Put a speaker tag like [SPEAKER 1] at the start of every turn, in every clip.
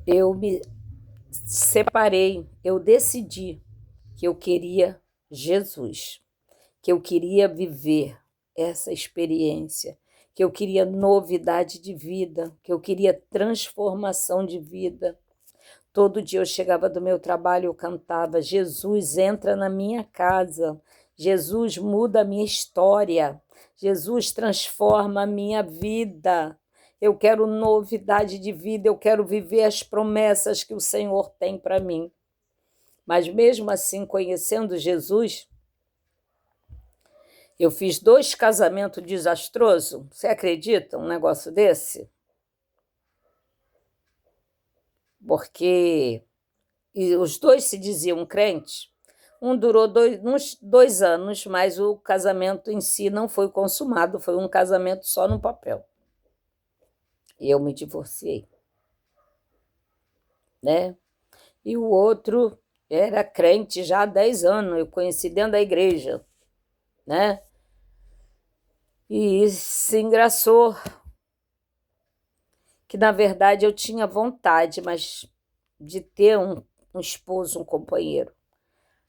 [SPEAKER 1] eu me separei, eu decidi que eu queria Jesus, que eu queria viver essa experiência, que eu queria novidade de vida, que eu queria transformação de vida. Todo dia eu chegava do meu trabalho, eu cantava: Jesus entra na minha casa, Jesus muda a minha história, Jesus transforma a minha vida. Eu quero novidade de vida, eu quero viver as promessas que o Senhor tem para mim. Mas mesmo assim, conhecendo Jesus, eu fiz 2 casamentos desastrosos. Você acredita um negócio desse? Porque os dois se diziam crentes. Um durou uns 2 anos, mas o casamento em si não foi consumado, foi um casamento só no papel. E eu me divorciei, né? E o outro era crente já há 10 anos, eu conheci dentro da igreja, né? E se engraçou que, na verdade, eu tinha vontade, mas de ter um esposo, um companheiro.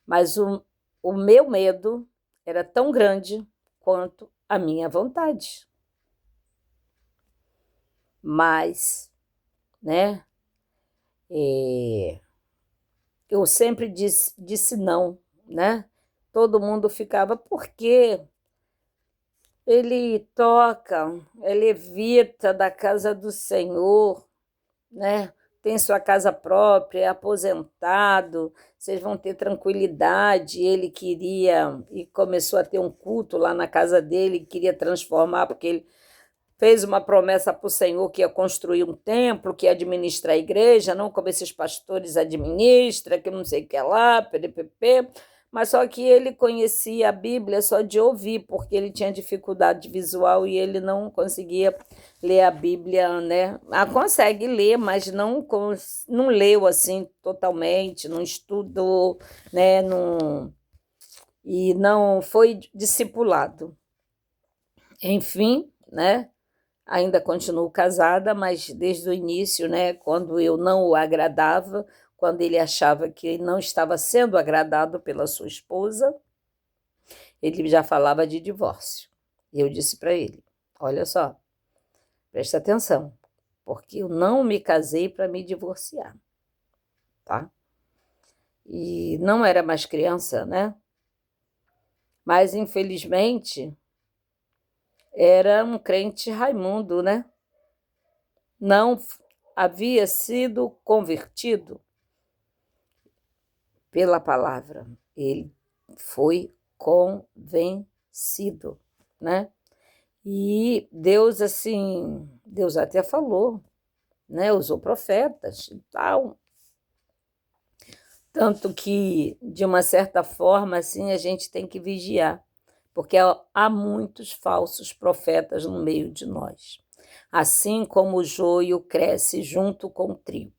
[SPEAKER 1] Mas o meu medo era tão grande quanto a minha vontade. Mas, né, eu sempre disse não, né? Todo mundo ficava, por quê? Ele toca, ele evita da casa do Senhor, né? Tem sua casa própria, é aposentado, vocês vão ter tranquilidade. Ele queria, e começou a ter um culto lá na casa dele, queria transformar, porque ele fez uma promessa para o Senhor que ia construir um templo, que ia administrar a igreja, não como esses pastores administram, que não sei o que lá, ppp. Mas só que ele conhecia a Bíblia só de ouvir, porque ele tinha dificuldade visual e ele não conseguia ler a Bíblia, né? Ah, consegue ler, mas não leu assim totalmente, não estudou, né? Não, e não foi discipulado. Enfim, né? Ainda continuo casada, mas desde o início, né, quando eu não o agradava, quando ele achava que não estava sendo agradado pela sua esposa, ele já falava de divórcio. E eu disse para ele: olha só, presta atenção, porque eu não me casei para me divorciar, tá? E não era mais criança, né? Mas, infelizmente, era um crente Raimundo, né? Não havia sido convertido pela palavra. Ele foi convencido, né? E Deus, assim, Deus até falou, né? Usou profetas e tal. Tanto que, de uma certa forma, assim, a gente tem que vigiar, porque há muitos falsos profetas no meio de nós. Assim como o joio cresce junto com o trigo.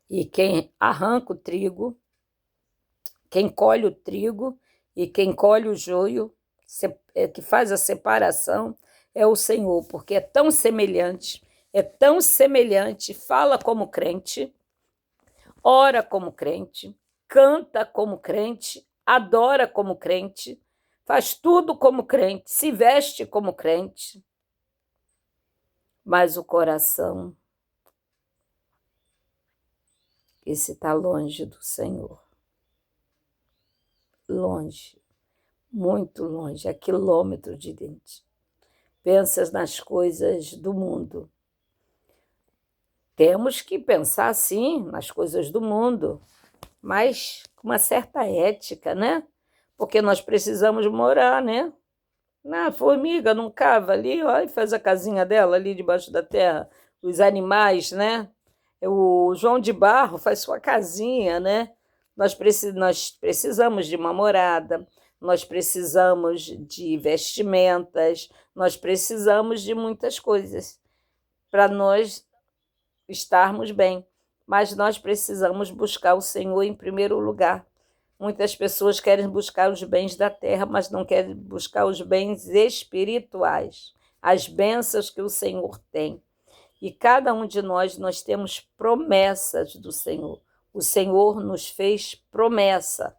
[SPEAKER 1] E quem arranca o trigo, quem colhe o trigo e quem colhe o joio, que faz a separação, é o Senhor, porque é tão semelhante, fala como crente, ora como crente, canta como crente, adora como crente, faz tudo como crente, se veste como crente, mas o coração, esse está longe do Senhor, longe, muito longe, a quilômetros de dentro. Pensas nas coisas do mundo. Temos que pensar, sim, nas coisas do mundo, mas com uma certa ética, né? Porque nós precisamos morar, né? Na formiga não cava ali, ó, e faz a casinha dela ali debaixo da terra. Os animais, né? O João de Barro faz sua casinha, né? Nós precisamos de uma morada, nós precisamos de vestimentas, nós precisamos de muitas coisas para nós estarmos bem. Mas nós precisamos buscar o Senhor em primeiro lugar. Muitas pessoas querem buscar os bens da terra, mas não querem buscar os bens espirituais, as bênçãos que o Senhor tem. E cada um de nós temos promessas do Senhor. O Senhor nos fez promessa.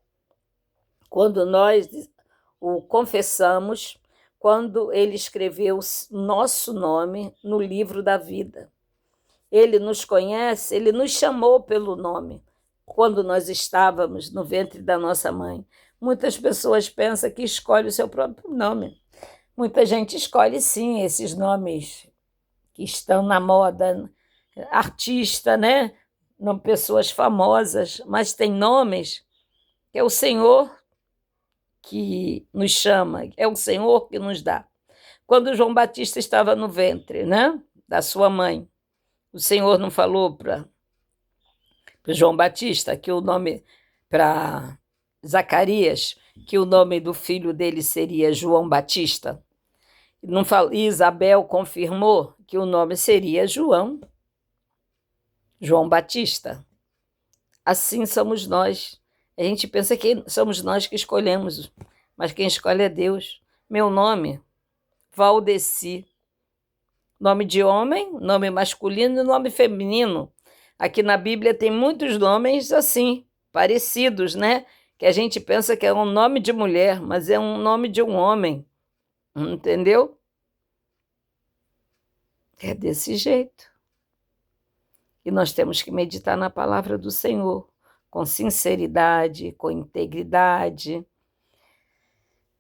[SPEAKER 1] Quando nós o confessamos, quando ele escreveu nosso nome no livro da vida. Ele nos conhece, ele nos chamou pelo nome quando nós estávamos no ventre da nossa mãe. Muitas pessoas pensam que escolhe o seu próprio nome. Muita gente escolhe, sim, esses nomes que estão na moda, artista, né? Não, pessoas famosas, mas tem nomes que é o Senhor que nos chama, é o Senhor que nos dá. Quando João Batista estava no ventre, né, da sua mãe, o Senhor não falou para João Batista que o nome, para Zacarias, que o nome do filho dele seria João Batista? Não falou, e Isabel confirmou que o nome seria João Batista. Assim somos nós. A gente pensa que somos nós que escolhemos, mas quem escolhe é Deus. Meu nome, Valdeci. Nome de homem, nome masculino e nome feminino. Aqui na Bíblia tem muitos nomes assim, parecidos, né? Que a gente pensa que é um nome de mulher, mas é um nome de um homem. Entendeu? É desse jeito. E nós temos que meditar na palavra do Senhor, com sinceridade, com integridade,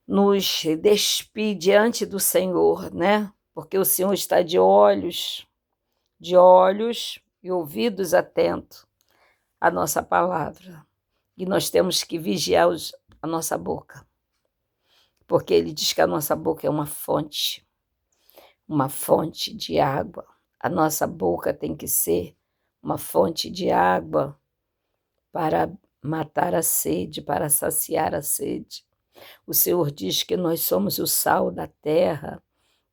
[SPEAKER 1] nos despir diante do Senhor, né? Porque o Senhor está de olhos e ouvidos atentos à nossa palavra. E nós temos que vigiar a nossa boca, porque ele diz que a nossa boca é uma fonte de água. A nossa boca tem que ser uma fonte de água para matar a sede, para saciar a sede. O Senhor diz que nós somos o sal da terra.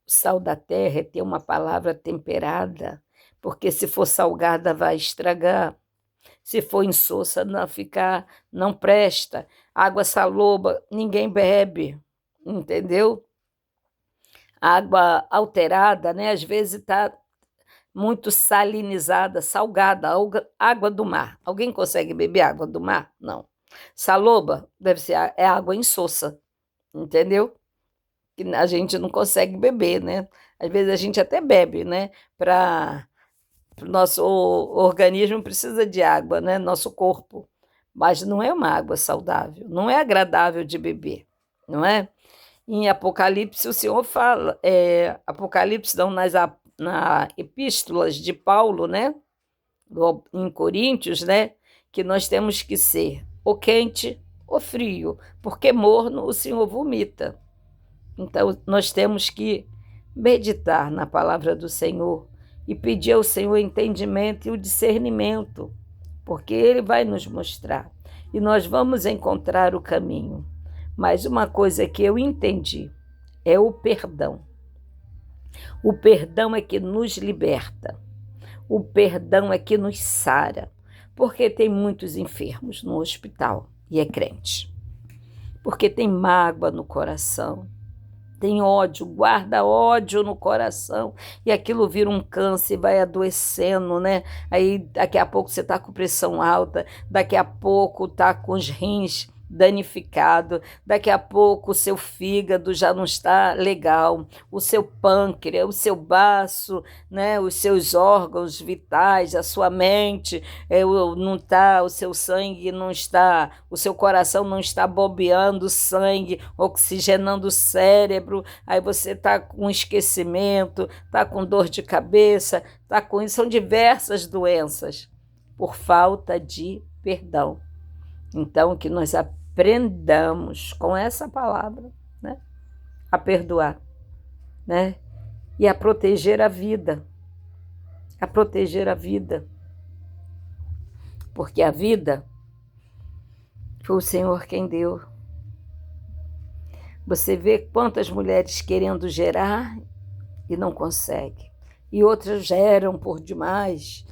[SPEAKER 1] O sal da terra é ter uma palavra temperada, porque se for salgada vai estragar. Se for insossa não presta. Água saloba ninguém bebe, entendeu? Água alterada, né? Às vezes está muito salinizada, salgada, água do mar. Alguém consegue beber água do mar? Não. Saloba deve ser água insossa, entendeu? Que a gente não consegue beber, né? Às vezes a gente até bebe, né? Para o nosso organismo precisa de água, né? Nosso corpo. Mas não é uma água saudável, não é agradável de beber, não é? Em Apocalipse, o Senhor fala, Apocalipse não, na epístolas de Paulo, né? Em Coríntios, né? Que nós temos que ser ou quente ou frio, porque morno o Senhor vomita. Então, nós temos que meditar na palavra do Senhor e pedir ao Senhor o entendimento e o discernimento, porque Ele vai nos mostrar e nós vamos encontrar o caminho. Mas uma coisa que eu entendi é o perdão. O perdão é que nos liberta. O perdão é que nos sara, porque tem muitos enfermos no hospital e é crente. Porque tem mágoa no coração, tem ódio, guarda ódio no coração e aquilo vira um câncer e vai adoecendo, né? Aí daqui a pouco você está com pressão alta, daqui a pouco está com os rins danificado, daqui a pouco o seu fígado já não está legal, o seu pâncreas, o seu baço, né, os seus órgãos vitais, a sua mente, não tá, o seu sangue não está, o seu coração não está bombeando sangue, oxigenando o cérebro, aí você está com esquecimento, está com dor de cabeça, tá com isso, são diversas doenças por falta de perdão. Então, que nós aprendamos com essa palavra, né, a perdoar, né, e a proteger a vida, porque a vida foi o Senhor quem deu. Você vê quantas mulheres querendo gerar e não conseguem, e outras geram por demais,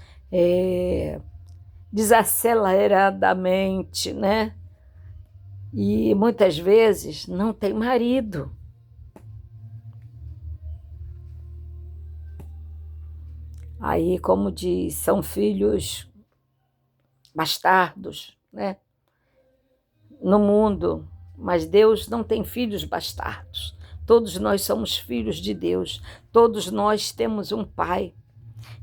[SPEAKER 1] desaceleradamente, né? E muitas vezes não tem marido. Aí, como diz, são filhos bastardos, né, no mundo, mas Deus não tem filhos bastardos. Todos nós somos filhos de Deus, todos nós temos um pai.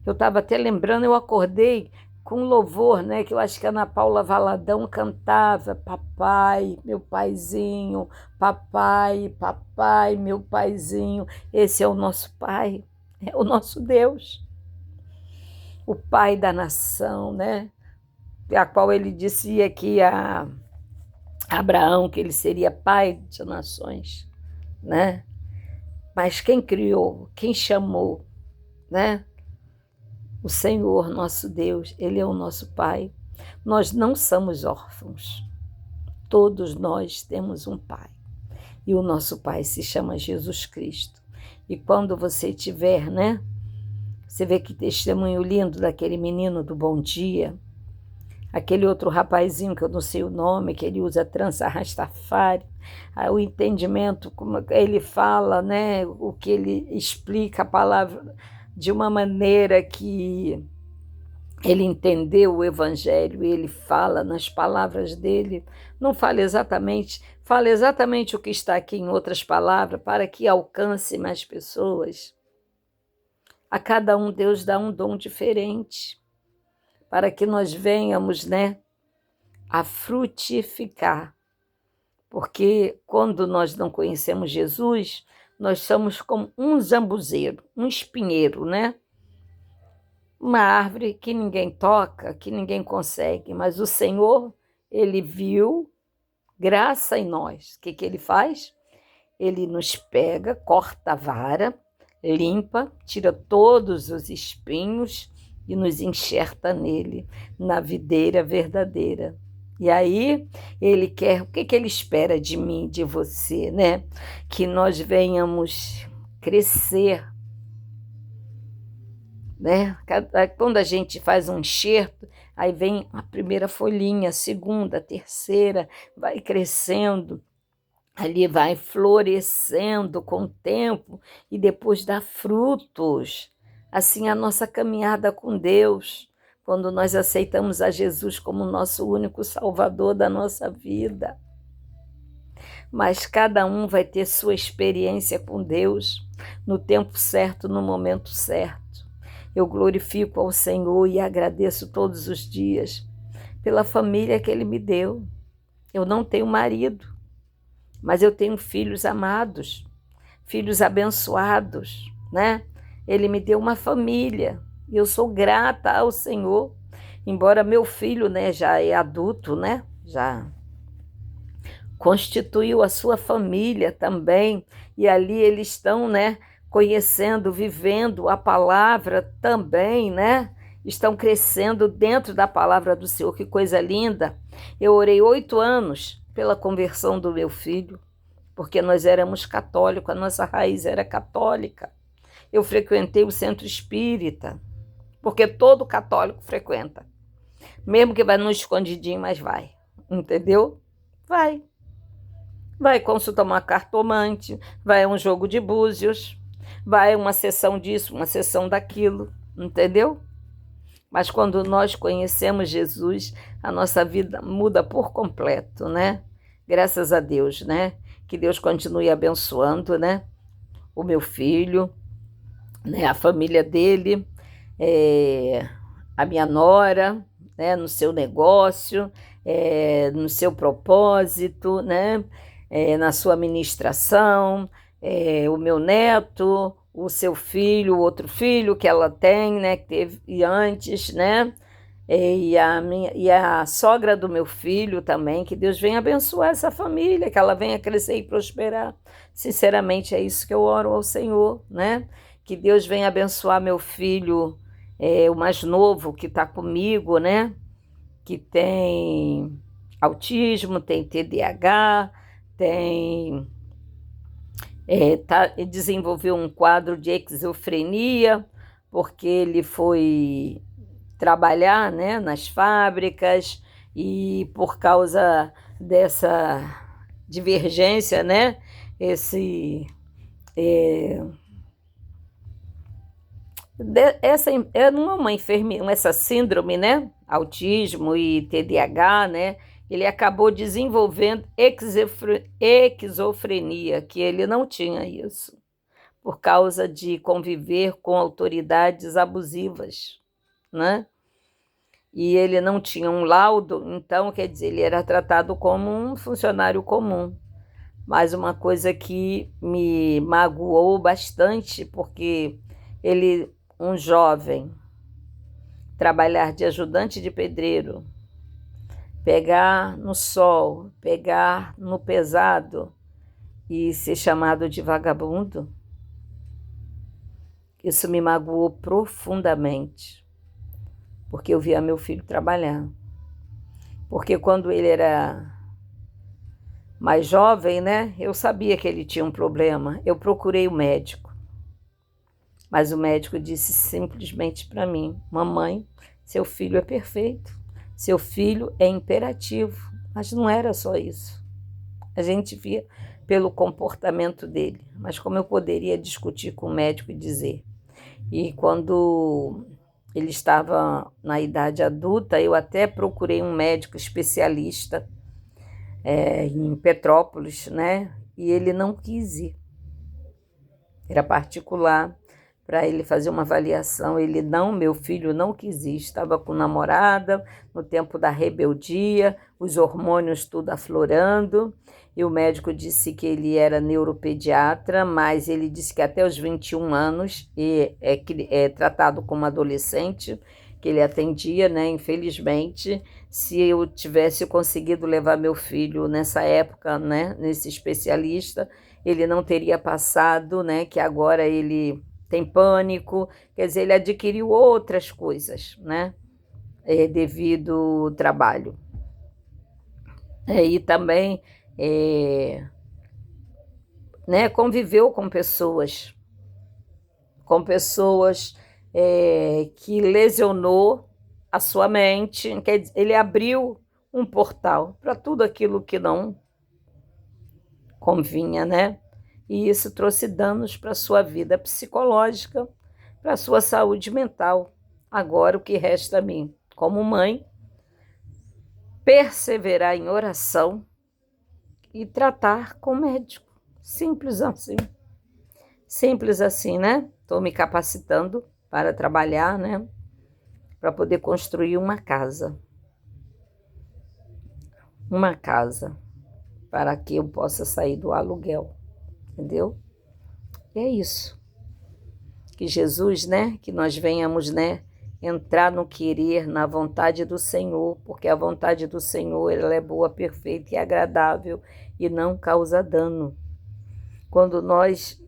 [SPEAKER 1] Eu estava até lembrando, eu acordei com um louvor, né, que eu acho que a Ana Paula Valadão cantava: papai, meu paizinho, papai, papai, meu paizinho. Esse é o nosso pai, é o nosso Deus, o pai da nação, né, a qual ele dizia que a Abraão, que ele seria pai de nações, né? Mas quem criou, quem chamou, né? O Senhor, nosso Deus, ele é o nosso pai. Nós não somos órfãos. Todos nós temos um pai. E o nosso pai se chama Jesus Cristo. E quando você tiver, né? Você vê que testemunho lindo daquele menino do Bom Dia, aquele outro rapazinho que eu não sei o nome, que ele usa trança rastafari, o entendimento, como ele fala, né, o que ele explica a palavra de uma maneira que ele entendeu o evangelho, ele fala nas palavras dele, não fala exatamente o que está aqui em outras palavras, para que alcance mais pessoas. A cada um Deus dá um dom diferente, para que nós venhamos, né, a frutificar. Porque quando nós não conhecemos Jesus, nós somos como um zambuzeiro, um espinheiro, né? Uma árvore que ninguém toca, que ninguém consegue, mas o Senhor, ele viu graça em nós. O que ele faz? Ele nos pega, corta a vara, limpa, tira todos os espinhos e nos enxerta nele, na videira verdadeira. E aí, ele quer, o que ele espera de mim, de você, né? Que nós venhamos crescer, né? Quando a gente faz um enxerto, aí vem a primeira folhinha, a segunda, a terceira, vai crescendo, ali vai florescendo com o tempo e depois dá frutos. Assim a nossa caminhada com Deus, quando nós aceitamos a Jesus como nosso único Salvador da nossa vida. Mas cada um vai ter sua experiência com Deus no tempo certo, no momento certo. Eu glorifico ao Senhor e agradeço todos os dias pela família que Ele me deu. Eu não tenho marido, mas eu tenho filhos amados, filhos abençoados, né? Ele me deu uma família e eu sou grata ao Senhor, embora meu filho, né, já é adulto, né? Já constituiu a sua família também e ali eles estão, né, conhecendo, vivendo a palavra também, né? Estão crescendo dentro da palavra do Senhor, que coisa linda. Eu orei 8 anos pela conversão do meu filho, porque nós éramos católicos, a nossa raiz era católica. Eu frequentei o centro espírita, porque todo católico frequenta. Mesmo que vai no escondidinho, mas vai. Entendeu? Vai. Vai consultar uma cartomante, vai a um jogo de búzios, vai a uma sessão disso, uma sessão daquilo. Entendeu? Mas quando nós conhecemos Jesus, a nossa vida muda por completo, né? Graças a Deus, né? Que Deus continue abençoando, né? O meu filho, né? A família dele, a minha nora, né? No seu negócio, no seu propósito, né? Na sua ministração, o meu neto, o seu filho, o outro filho que ela tem, né? Que teve antes, né? E a sogra do meu filho também, que Deus venha abençoar essa família, que ela venha crescer e prosperar. Sinceramente, é isso que eu oro ao Senhor, né? Que Deus venha abençoar meu filho, o mais novo, que está comigo, né? Que tem autismo, tem TDAH, desenvolveu um quadro de esquizofrenia, porque ele foi trabalhar, né, nas fábricas e por causa dessa divergência, né, Essa era uma enfermidade, essa síndrome, né? Autismo e TDAH, né? Ele acabou desenvolvendo esquizofrenia, que ele não tinha isso, por causa de conviver com autoridades abusivas, né? E ele não tinha um laudo, então, quer dizer, ele era tratado como um funcionário comum. Mas uma coisa que me magoou bastante, porque ele, um jovem, trabalhar de ajudante de pedreiro, pegar no sol, pegar no pesado e ser chamado de vagabundo, isso me magoou profundamente, porque eu via meu filho trabalhar. Porque quando ele era mais jovem, né, eu sabia que ele tinha um problema. Eu procurei o médico, mas o médico disse simplesmente para mim: mamãe, seu filho é perfeito, seu filho é imperativo. Mas não era só isso. A gente via pelo comportamento dele. Mas como eu poderia discutir com o médico e dizer? E quando ele estava na idade adulta, eu até procurei um médico especialista em Petrópolis, né? E ele não quis ir. Era particular para ele fazer uma avaliação. Ele não, meu filho não quis ir. Estava com namorada, no tempo da rebeldia, os hormônios tudo aflorando. E o médico disse que ele era neuropediatra, mas ele disse que até os 21 anos é tratado como adolescente, que ele atendia, né? Infelizmente, se eu tivesse conseguido levar meu filho nessa época, né, nesse especialista, ele não teria passado, né, que agora ele tem pânico, quer dizer, ele adquiriu outras coisas, né, devido ao trabalho. E também, né, conviveu com pessoas que lesionou a sua mente, quer dizer, ele abriu um portal para tudo aquilo que não convinha, né? E isso trouxe danos para a sua vida psicológica, para a sua saúde mental. Agora, o que resta a mim, como mãe, perseverar em oração e tratar com o médico. Simples assim. Simples assim, né? Estou me capacitando para trabalhar, né? Para poder construir uma casa. Uma casa para que eu possa sair do aluguel. Entendeu? E é isso. Que Jesus, né, que nós venhamos, né, entrar no querer, na vontade do Senhor, porque a vontade do Senhor, ela é boa, perfeita e agradável e não causa dano. Quando nós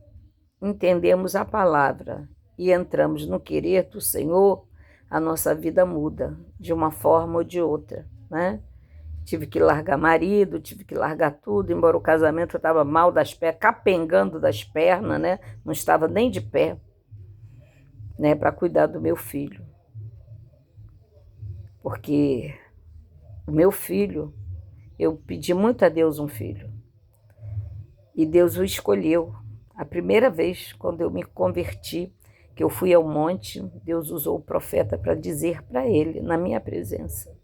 [SPEAKER 1] entendemos a palavra e entramos no querer do Senhor, a nossa vida muda de uma forma ou de outra, né? Tive que largar marido, tive que largar tudo, embora o casamento estava mal das pernas, capengando das pernas, né? Não estava nem de pé, né, para cuidar do meu filho. Porque o meu filho, eu pedi muito a Deus um filho. E Deus o escolheu. A primeira vez, quando eu me converti, que eu fui ao monte, Deus usou o profeta para dizer para ele, na minha presença,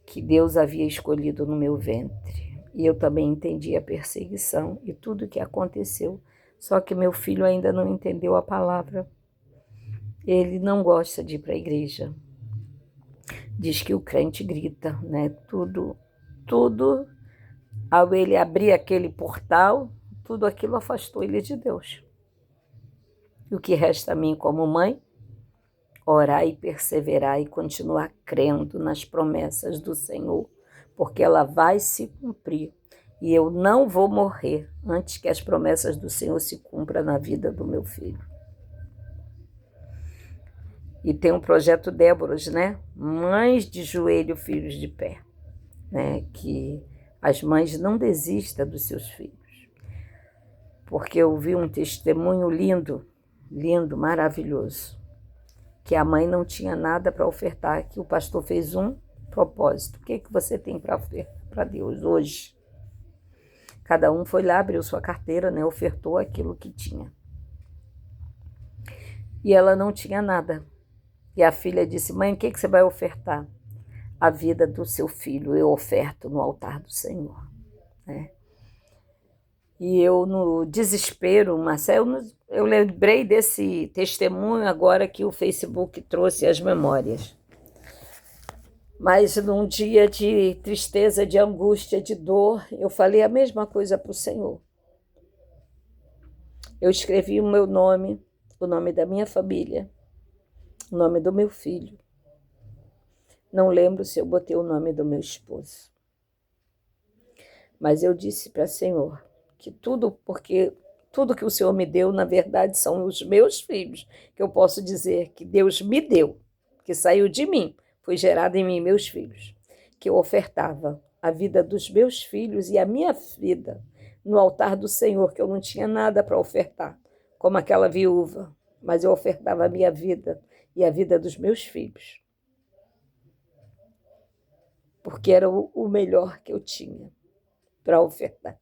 [SPEAKER 1] que Deus havia escolhido no meu ventre. E eu também entendi a perseguição e tudo o que aconteceu. Só que meu filho ainda não entendeu a palavra. Ele não gosta de ir para a igreja. Diz que o crente grita, né? Tudo, ao ele abrir aquele portal, tudo aquilo afastou ele de Deus. E o que resta a mim como mãe? Orar e perseverar e continuar crendo nas promessas do Senhor, porque ela vai se cumprir. E eu não vou morrer antes que as promessas do Senhor se cumpram na vida do meu filho. E tem um projeto Déboras, né? Mães de joelho, filhos de pé. Né? Que as mães não desistam dos seus filhos. Porque eu vi um testemunho lindo, lindo, maravilhoso. Que a mãe não tinha nada para ofertar, que o pastor fez um propósito. O que você tem para ofertar para Deus hoje? Cada um foi lá, abriu sua carteira, né? Ofertou aquilo que tinha. E ela não tinha nada. E a filha disse: mãe, o que você vai ofertar? A vida do seu filho eu oferto no altar do Senhor. Né? E eu, no desespero, Marcelo, eu lembrei desse testemunho agora que o Facebook trouxe as memórias. Mas num dia de tristeza, de angústia, de dor, eu falei a mesma coisa para o Senhor. Eu escrevi o meu nome, o nome da minha família, o nome do meu filho. Não lembro se eu botei o nome do meu esposo. Mas eu disse para o Senhor que porque tudo que o Senhor me deu, na verdade, são os meus filhos, que eu posso dizer que Deus me deu, que saiu de mim, foi gerado em mim, meus filhos, que eu ofertava a vida dos meus filhos e a minha vida no altar do Senhor, que eu não tinha nada para ofertar, como aquela viúva, mas eu ofertava a minha vida e a vida dos meus filhos, porque era o melhor que eu tinha para ofertar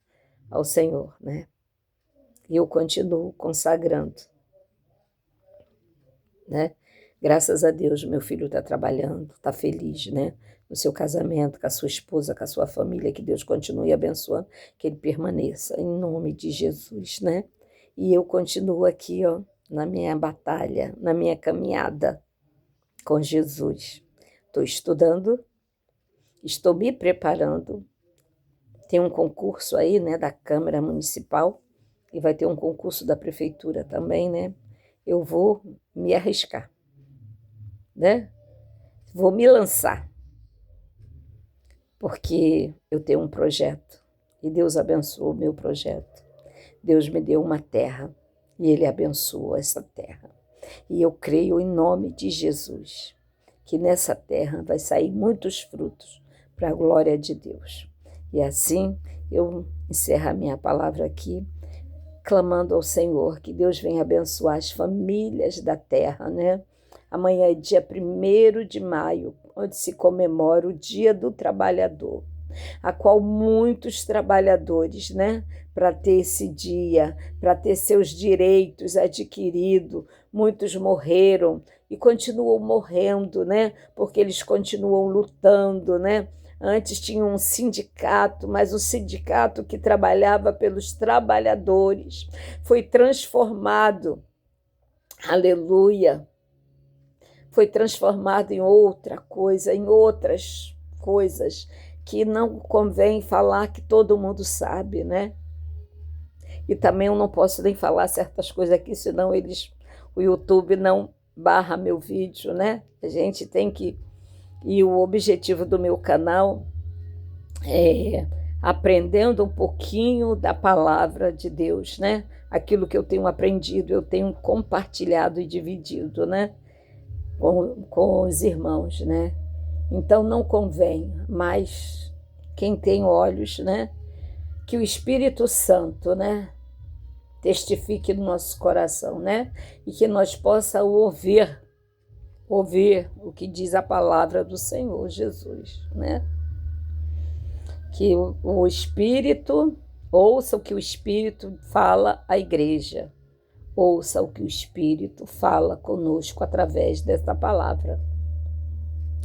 [SPEAKER 1] ao Senhor, né? E eu continuo consagrando, né? Graças a Deus, meu filho está trabalhando, está feliz, né? No seu casamento, com a sua esposa, com a sua família, que Deus continue abençoando, que ele permaneça, em nome de Jesus, né? E eu continuo aqui, ó, na minha batalha, na minha caminhada com Jesus. Estou estudando, estou me preparando. Tem um concurso aí, né, da Câmara Municipal, e vai ter um concurso da Prefeitura também, né? Eu vou me arriscar, né? Vou me lançar, porque eu tenho um projeto, e Deus abençoou o meu projeto. Deus me deu uma terra, e Ele abençoou essa terra. E eu creio em nome de Jesus, que nessa terra vai sair muitos frutos para a glória de Deus. E assim eu encerro a minha palavra aqui, clamando ao Senhor que Deus venha abençoar as famílias da terra, né? Amanhã é dia 1º de maio, onde se comemora o Dia do Trabalhador, a qual muitos trabalhadores, né, para ter esse dia, para ter seus direitos adquiridos, muitos morreram e continuam morrendo, né, porque eles continuam lutando, né? Antes tinha um sindicato, mas o sindicato que trabalhava pelos trabalhadores foi transformado, aleluia, foi transformado em outra coisa, em outras coisas que não convém falar, que todo mundo sabe, né? E também eu não posso nem falar certas coisas aqui, senão o YouTube não barra meu vídeo, né? A gente tem que... E o objetivo do meu canal é aprendendo um pouquinho da palavra de Deus, né? Aquilo que eu tenho aprendido, eu tenho compartilhado e dividido, né? Com os irmãos, né? Então não convém, mas quem tem olhos, né? Que o Espírito Santo, né? Testifique no nosso coração, né? E que nós possamos ouvir o que diz a palavra do Senhor Jesus, né? Que o Espírito, ouça o que o Espírito fala à igreja, ouça o que o Espírito fala conosco através desta palavra.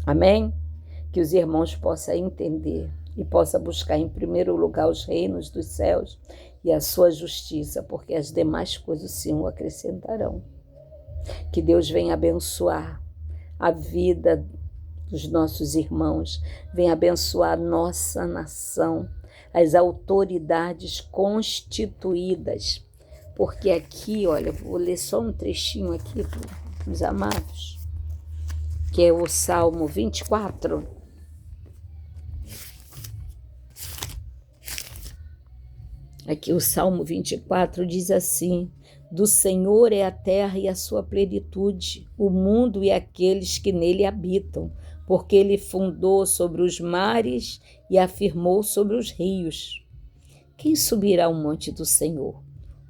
[SPEAKER 1] Amém? Que os irmãos possam entender e possam buscar em primeiro lugar os reinos dos céus e a sua justiça, porque as demais coisas sim o acrescentarão. Que Deus venha abençoar a vida dos nossos irmãos, venha abençoar a nossa nação, as autoridades constituídas, porque aqui, olha, vou ler só um trechinho aqui para os amados, que é o Salmo 24. Aqui o Salmo 24 diz assim: do Senhor é a terra e a sua plenitude, o mundo e aqueles que nele habitam, porque ele fundou sobre os mares e afirmou sobre os rios. Quem subirá ao monte do Senhor?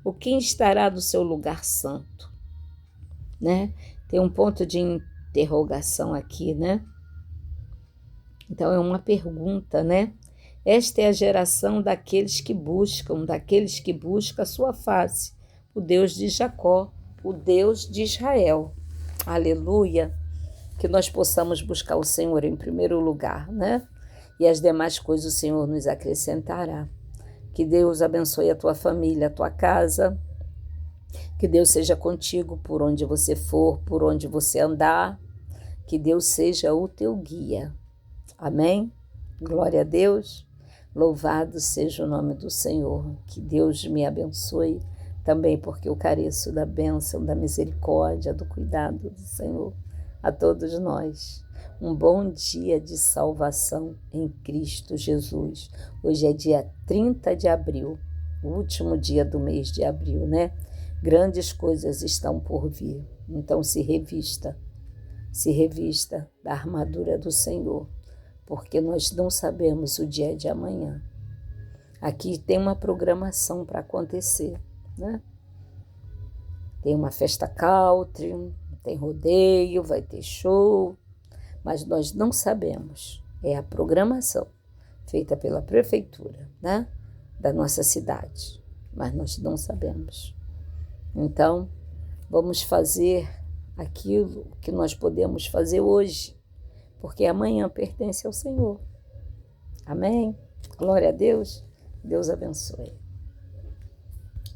[SPEAKER 1] Ou quem estará no seu lugar santo? Né? Tem um ponto de interrogação aqui, né? Então é uma pergunta, né? Esta é a geração daqueles que buscam a sua face, o Deus de Jacó, o Deus de Israel. Aleluia! Que nós possamos buscar o Senhor em primeiro lugar, né? E as demais coisas o Senhor nos acrescentará. Que Deus abençoe a tua família, a tua casa. Que Deus seja contigo por onde você for, por onde você andar. Que Deus seja o teu guia. Amém? Glória a Deus. Louvado seja o nome do Senhor. Que Deus me abençoe também, porque eu careço da bênção, da misericórdia, do cuidado do Senhor a todos nós. Um bom dia de salvação em Cristo Jesus. Hoje é dia 30 de abril, o último dia do mês de abril, né? Grandes coisas estão por vir. Então se revista da armadura do Senhor, porque nós não sabemos o dia de amanhã. Aqui tem uma programação para acontecer, né? Tem uma festa country, tem rodeio, vai ter show, mas nós não sabemos. É a programação feita pela prefeitura, né, da nossa cidade, mas nós não sabemos. Então, vamos fazer aquilo que nós podemos fazer hoje, porque amanhã pertence ao Senhor. Amém? Glória a Deus. Deus abençoe.